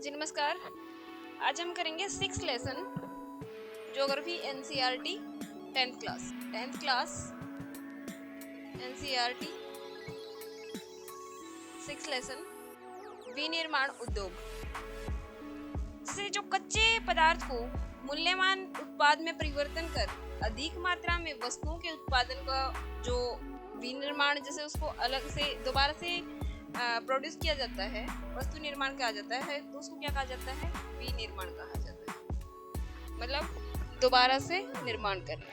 जी नमस्कार। आज हम करेंगे 6th lesson geography NCERT 10th class NCERT 6th lesson विनिर्माण उद्योग से जो कच्चे पदार्थ को मूल्यवान उत्पाद में परिवर्तन कर अधिक मात्रा में वस्तुओं के उत्पादन का जो विनिर्माण, जैसे उसको अलग से दोबारा से प्रोड्यूस किया जाता है, वस्तु निर्माण कहा जाता है, तो उसको क्या कहा जाता है? विनिर्माण कहा जाता है, मतलब दोबारा से निर्माण करना।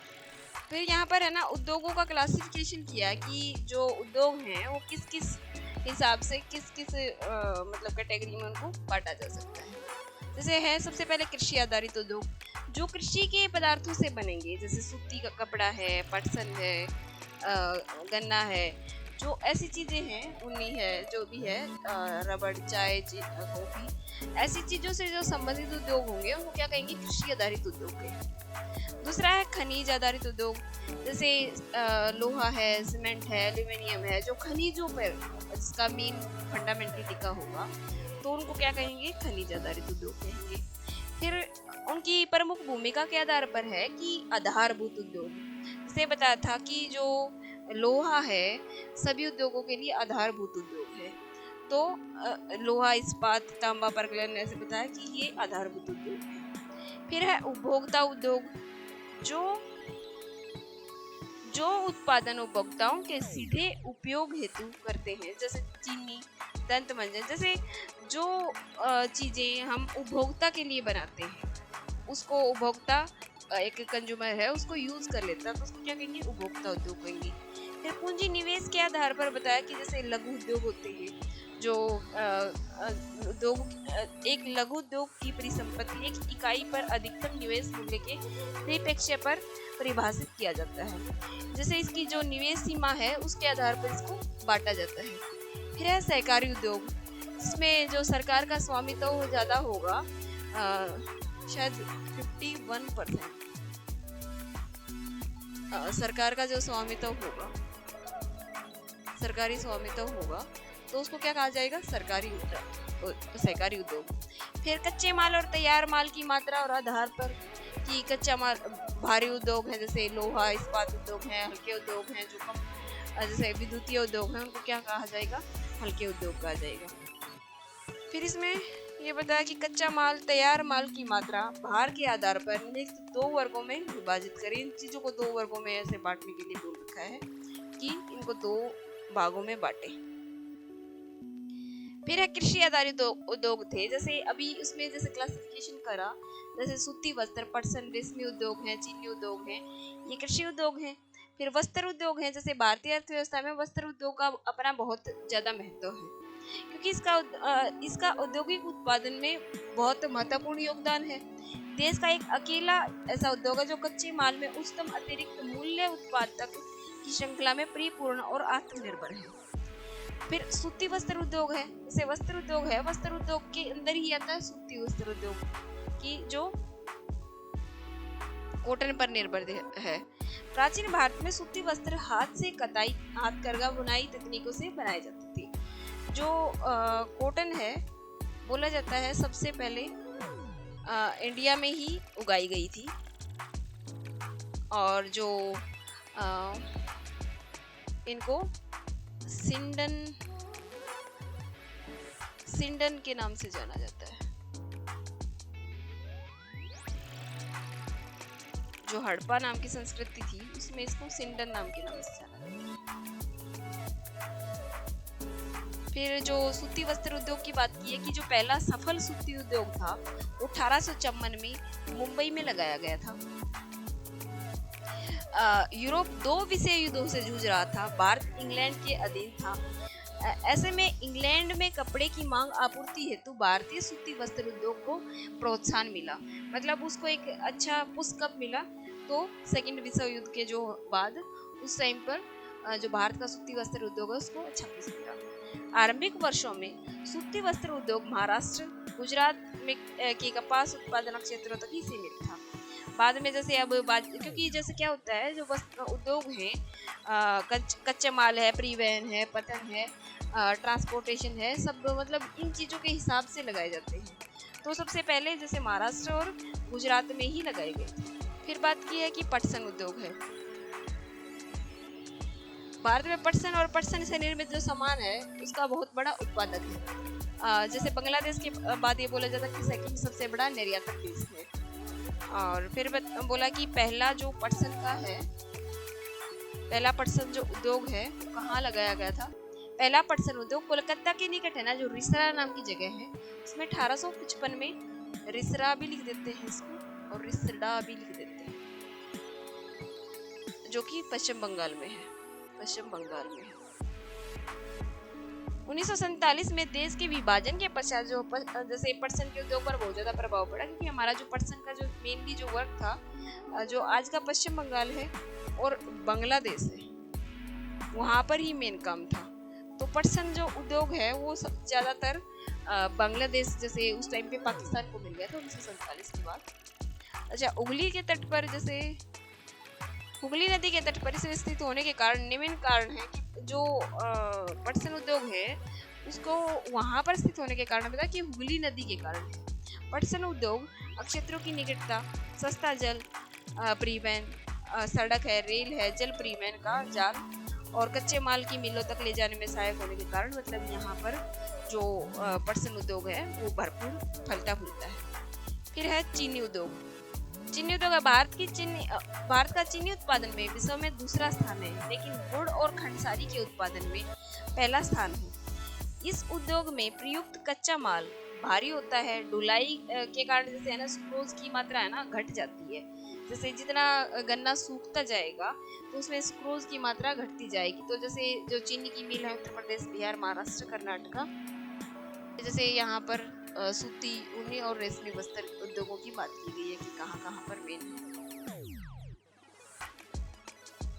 फिर यहाँ पर है ना, उद्योगों का क्लासिफिकेशन किया कि जो उद्योग हैं वो किस किस हिसाब से किस किस मतलब कैटेगरी में उनको बांटा जा सकता है। जैसे है सबसे पहले कृषि आधारित उद्योग, जो कृषि के पदार्थों से बनेंगे, जैसे सूती का कपड़ा है, पटसन है, गन्ना है, जो ऐसी चीजें हैं, ऊनी है, जो भी है, रबड़, चाय, कॉफी, ऐसी चीजों से जो संबंधित उद्योग होंगे उनको क्या कहेंगे? कृषि आधारित उद्योग कहेंगे। दूसरा है खनिज आधारित उद्योग, जैसे लोहा है, सीमेंट है, एल्यूमिनियम है, जो खनिजों पर जिसका मेन फंडामेंटल टिका होगा, तो उनको क्या कहेंगे? खनिज आधारित उद्योग कहेंगे। फिर उनकी प्रमुख भूमिका के आधार पर है कि आधारभूत उद्योग, जैसे बताया था कि जो लोहा है सभी उद्योगों के लिए आधारभूत उद्योग है, तो लोहा, इस्पात, तांबा, परगलन, ऐसे बताया कि ये आधारभूत उद्योग है। फिर है उपभोक्ता उद्योग, जो उत्पादन उपभोक्ताओं के सीधे उपयोग हेतु करते हैं, जैसे चीनी, दंत मंजन, जैसे जो चीजें हम उपभोक्ता के लिए बनाते हैं उसको उपभोक्ता एक कंज्यूमर है उसको यूज कर लेता है, तो उसको क्या कहेंगे? उपभोक्ता उद्योग कहेंगे। फिर पूंजी निवेश के आधार पर बताया कि जैसे लघु उद्योग होते हैं, जो उद्योग, एक लघु उद्योग की परिसंपत्ति एक इकाई पर अधिकतम निवेश मूल्य के परिप्रेक्ष्य पर परिभाषित किया जाता है, जैसे इसकी जो निवेश सीमा है उसके आधार पर इसको बांटा जाता है। फिर है सहकारी उद्योग, जिसमें जो सरकार का स्वामित्व ज्यादा होगा, शायद 51% सरकार का जो स्वामित्व होगा, सरकारी स्वामित्व होगा, तो उसको क्या कहा जाएगा? सहकारी उद्योग। फिर कच्चे माल और तैयार माल की मात्रा और आधार पर कि कच्चा माल भारी उद्योग है, जैसे लोहा, इस्पात उद्योग है, हल्के उद्योग हैं जो कम, जैसे विद्युतीय उद्योग है, उनको क्या कहा जाएगा? हल्के उद्योग कहा जाएगा। फिर इसमें ये बताया कि कच्चा माल, तैयार माल की मात्रा, भार के आधार पर निम्नलिखित 2 वर्गों में विभाजित करें। इन चीजों को 2 वर्गों में ऐसे बांटने के लिए बोल रखा है कि इनको 2 भागों में बांटे। फिर है कृषि आधारित उद्योग थे, जैसे अभी उसमें जैसे क्लासिफिकेशन करा, जैसे सूती वस्त्र, पटसन, रेशमी उद्योग है, चीनी उद्योग है, ये कृषि उद्योग है। फिर वस्त्र उद्योग है, जैसे भारतीय अर्थव्यवस्था में वस्त्र उद्योग का अपना बहुत ज्यादा महत्व है, क्योंकि इसका औद्योगिक उत्पादन में बहुत महत्वपूर्ण योगदान है। देश का एक अकेला ऐसा उद्योग है जो कच्चे माल में उच्चतम अतिरिक्त मूल्य उत्पादक की श्रृंखला में परिपूर्ण और आत्मनिर्भर है। फिर सूती वस्त्र उद्योग है, जैसे वस्त्र उद्योग है, वस्त्र उद्योग के अंदर ही आता है सूती वस्त्र उद्योग की, जो कॉटन पर निर्भर है। प्राचीन भारत में सूती वस्त्र हाथ से कताई, हाथकरघा बुनाई तकनीकों से बनाए जाते थे। जो कॉटन है, बोला जाता है सबसे पहले इंडिया में ही उगाई गई थी, और जो इनको सिंडन के नाम से जाना जाता है। जो हड़प्पा नाम की संस्कृति थी उसमें इसको सिंडन नाम के नाम से जाना जाता है। फिर जो सूती वस्त्र उद्योग की बात की है कि जो पहला सफल सूती उद्योग था 1854 में मुंबई में लगाया गया था। यूरोप 2 विश्व युद्धों से जूझ रहा था, भारत इंग्लैंड के अधीन था। ऐसे में इंग्लैंड में कपड़े की मांग आपूर्ति हेतु भारतीय सूती वस्त्र उद्योग को प्रोत्साहन मिला, मतलब उसको एक अच्छा पुशअप मिला। तो सेकेंड विश्व युद्ध के जो बाद उस टाइम पर जो भारत का सूती वस्त्र उद्योग है उसको अच्छा पुश मिला। आरंभिक वर्षों में सूती वस्त्र उद्योग महाराष्ट्र, गुजरात में के कपास उत्पादन क्षेत्रों तक ही सीमित था। बाद में जैसे क्योंकि जैसे क्या होता है, जो वस्त्र उद्योग है, कच्चा माल है, परिवहन है, पतन है, ट्रांसपोर्टेशन है, सब मतलब इन चीज़ों के हिसाब से लगाए जाते हैं। तो सबसे पहले जैसे महाराष्ट्र और गुजरात में ही लगाए गए थे। फिर बात की है कि पटसन उद्योग है। भारत में पटसन और पटसन से निर्मित जो सामान है उसका बहुत बड़ा उत्पादक है। जैसे बांग्लादेश के बाद ये बोला जाता है कि सेकंड सबसे बड़ा निर्यातक देश है। और फिर बोला कि पहला जो पटसन का है, पहला पटसन जो उद्योग है वो कहाँ लगाया गया था। पहला पटसन उद्योग कोलकाता के निकट है ना, जो रिसरा नाम की जगह है, इसमें 1855 में रिसरा भी लिख देते हैं इसको और रिसड़ा भी लिख देते हैं, जो कि पश्चिम बंगाल में है, पश्चिम बंगाल में है। 1947 में देश के विभाजन के पश्चात जो जैसे पटसन के उद्योग पर बहुत ज्यादा प्रभाव पड़ा, क्योंकि हमारा जो पटसन का जो मेनली जो वर्क था, जो आज का पश्चिम बंगाल है और बांग्लादेश है, वहां पर ही मेन काम था। तो पटसन जो उद्योग है वो सब ज्यादातर बांग्लादेश, जैसे उस टाइम पे पाकिस्तान को मिल गया था 1947 के बाद। अच्छा, हुगली के तट पर, जैसे हुगली नदी के तट पर स्थित होने के कारण निम्न कारण है कि जो पटसन उद्योग है उसको वहां पर स्थित होने के कारण पता कि हुगली नदी के कारण है। पटसन उद्योग क्षेत्रों की निकटता, सस्ता जल परिवहन, सड़क है, रेल है, जल परिवहन का जाल और कच्चे माल की मिलों तक ले जाने में सहायक होने के कारण मतलब यहाँ पर जो पटसन उद्योग है वो भरपूर फलता फूलता है। फिर है चीनी उद्योग। चीनी उद्योग भारत का चीनी उत्पादन में विश्व में दूसरा स्थान है, लेकिन गुड़ और खंडसारी के उत्पादन में पहला स्थान है। इस उद्योग में प्रयुक्त कच्चा माल भारी होता है। ढुलाई के कारण जैसे है ना, सुक्रोज की मात्रा है ना घट जाती है। जैसे जितना गन्ना सूखता जाएगा तो उसमें सुक्रोज की मात्रा घटती जाएगी। तो जैसे जो चीनी की मिल है उत्तर प्रदेश, बिहार, महाराष्ट्र, कर्नाटका, जैसे यहाँ पर सूती, ऊनी और रेशमी वस्त्र उद्योगों की बात की गई है कि कहाँ कहाँ पर मेन है।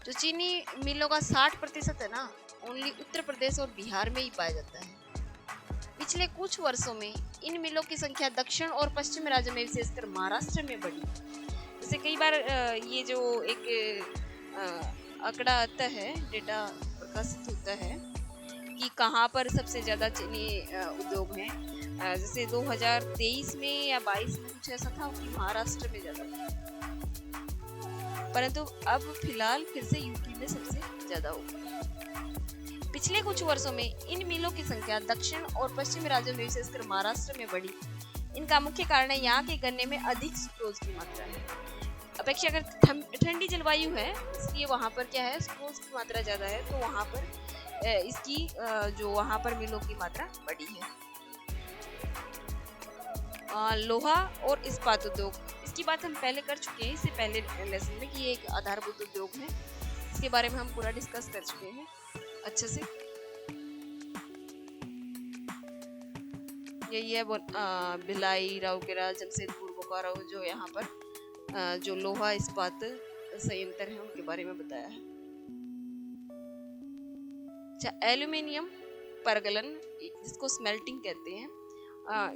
जो चीनी मिलों का 60% है ना, ओनली उत्तर प्रदेश और बिहार में ही पाया जाता है। पिछले कुछ वर्षों में इन मिलों की संख्या दक्षिण और पश्चिम राज्यों में विशेषकर महाराष्ट्र में बढ़ी। जैसे कई बार ये जो एक आंकड़ा आता है, डेटा प्रकाशित होता है कि कहाँ पर सबसे ज्यादा चीनी उद्योग हैं। जैसे 2023 में या 22 में कुछ ऐसा था कि महाराष्ट्र में ज्यादा था, परंतु अब फिलहाल फिर से यूपी में सबसे ज्यादा होगा। पिछले कुछ वर्षों में इन मिलों की संख्या दक्षिण और पश्चिमी राज्यों में विशेषकर महाराष्ट्र में बढ़ी। इनका मुख्य कारण है यहाँ के गन्ने में अधिक सुक्रोज की मात्रा है। अपेक्षाकृत ठंडी जलवायु है, इसलिए वहाँ पर क्या है, सुक्रोज की मात्रा ज्यादा है, तो वहाँ पर इसकी जो वहाँ पर मिलों की मात्रा बढ़ी है। लोहा और इस्पात उद्योग, इसकी बात हम पहले कर चुके हैं इससे पहले लेसन में कि ये एक आधारभूत उद्योग है। इसके बारे में हम पूरा डिस्कस कर चुके हैं अच्छे से। यही है भिलाई, राउरकेला, जमशेदपुर, बोकारो, जो यहाँ पर जो लोहा इस्पात संयंत्र है उनके बारे में बताया है। अच्छा, एल्यूमिनियम परगलन, जिसको स्मेल्टिंग कहते हैं,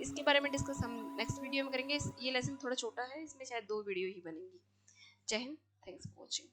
इसके बारे में डिस्कस हम नेक्स्ट वीडियो में करेंगे। ये लेसन थोड़ा छोटा है, इसमें शायद 2 वीडियो ही बनेंगी। जय हिंद, थैंक्स फॉर वॉचिंग।